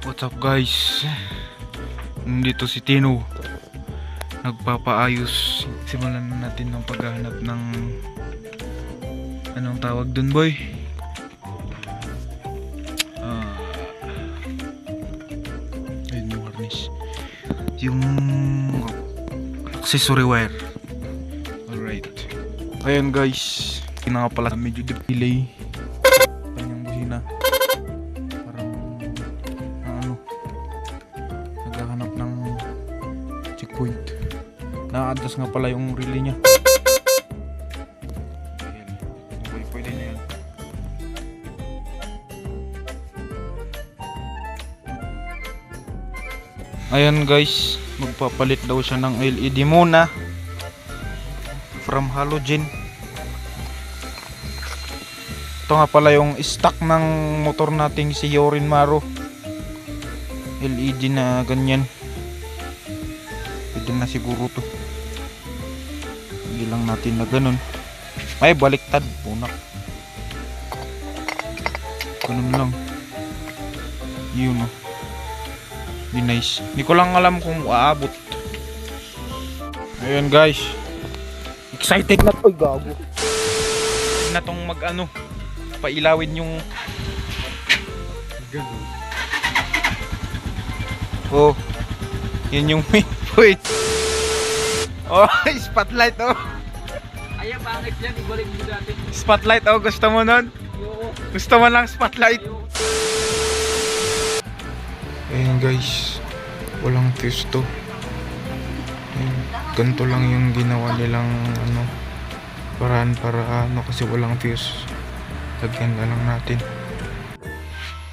What's up guys? Nandito si Tino. Nagpapaayos. Simulan na natin ng paghahanap ng anong tawag dun, boy? Ayun yung harness. Yung accessory wire. Alright. Ayan guys. Kina nga pala medyo delay. Kanyang busina. Parang naghahanap ng checkpoint. Naka-adjust nga pala yung relay niya. Ayan. Pwede na yan. Ayan guys, magpapalit daw siya ng LED muna from halogen. Ito nga pala yung stock ng motor nating si Yorin Maro. LED na ganyan. Pwede na siguro to. Hindi lang natin na ganun. Ay, baliktad. Punak. Ganun lang. Yun o. Di nice. Hindi ko lang alam kung aabot. Ayun guys. Excited na to. Ay, gago. Na tong mag-ano. Pailawin yung ganun. Oh. Yun yung main point. Oh, spotlight oh. Ayan, pangit yan. Ibalik mo dati. Spotlight oh, gusto mo nun? Oo. Gusto mo lang spotlight? Ayan guys, walang fuse to. Ayan, ganito lang yung ginawa nilang paraan para kasi walang fuse. Lagyan na lang natin.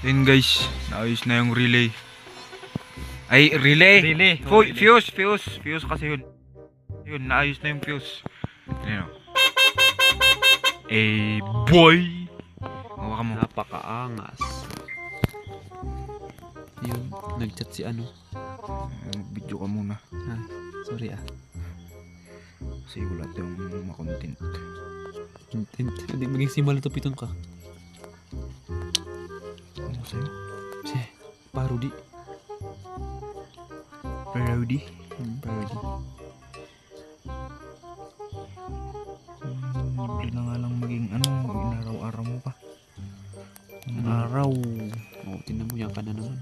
Ayan guys, naayos na yung relay. Ay, relay! Fuse kasi yun. Yun, naayos na yung fuse. Ayan o. Boy! Hawakan mo. Napakaangas. Yun, nag-chat si ano. Video ka muna. Ah, sorry ah. Kasi wala tayong makontent. Hindi maging si Malutupiton ka. Ano sa'yo? Che, parody. Parody? Parody. Hindi na nga lang maging inaraw-araw mo pa. Araw. Oo, tingnan mo yan ka na naman.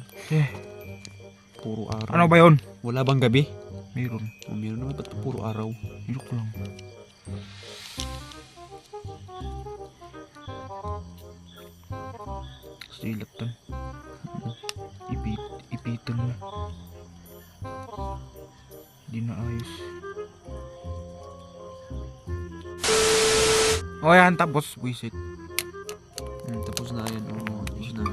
Puro araw. Ano ba yun? Wala bang gabi? Meron. Oh, meron naman, ba't puro araw? Joke lang. Silat dun. Ipitan mo. Di na ayos. O yan, tapos. Wisit. Tapos na yan. Oo, tapos na.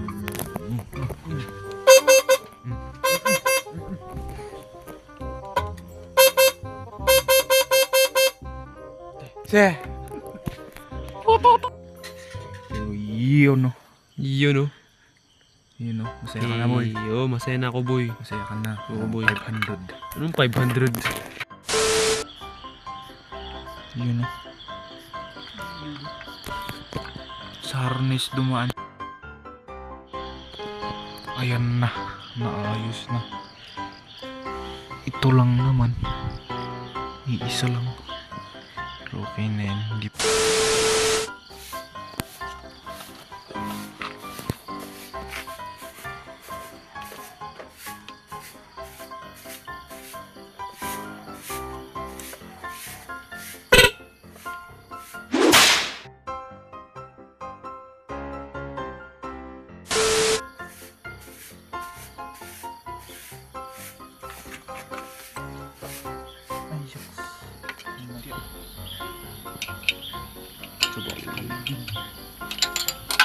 Se. Pero yun o. Yun o. Yun o. Masaya ka na boy. Oo, masaya na ako boy. Masaya ka na. Oo, boy. 500. Anong 500? Yun o. Sa harness dumaan. Ayan na. Naayos na. Ito lang naman. Iisa lang. Pero okay na yan. Hindi pa.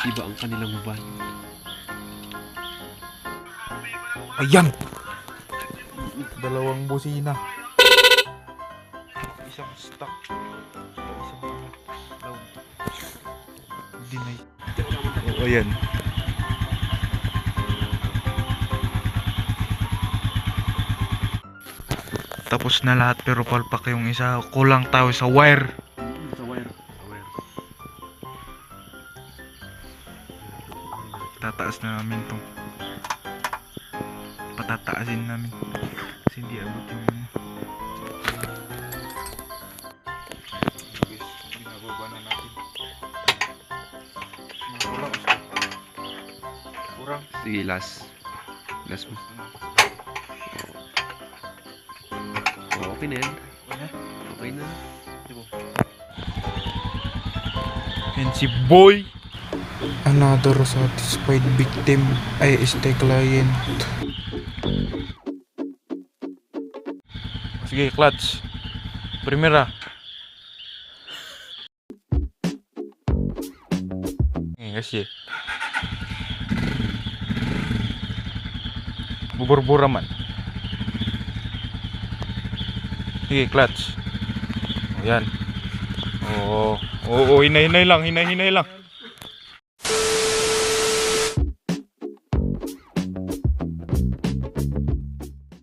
Iba ang kanilang vibe. Ayan! Dalawang busina. Isang stock. Isang loud. Deny. Oh, ayan. Tapos na lahat pero palpak yung isa. Kulang tayo sa wire. Sa wire. Tataas na namin tong tataasin namin kasi hindi abot yung ano. Guys, binababa na natin. Kurang. Kurang. Sige, last. Last mo. Oh, okay na yan. Okay na. And si Boy, another satisfied victim ay este client. Sige, clutch. Primera. Kasi bubur-bura man. Sige, clutch. Ayan. Oo, hinay-hinay lang, hinay-hinay lang.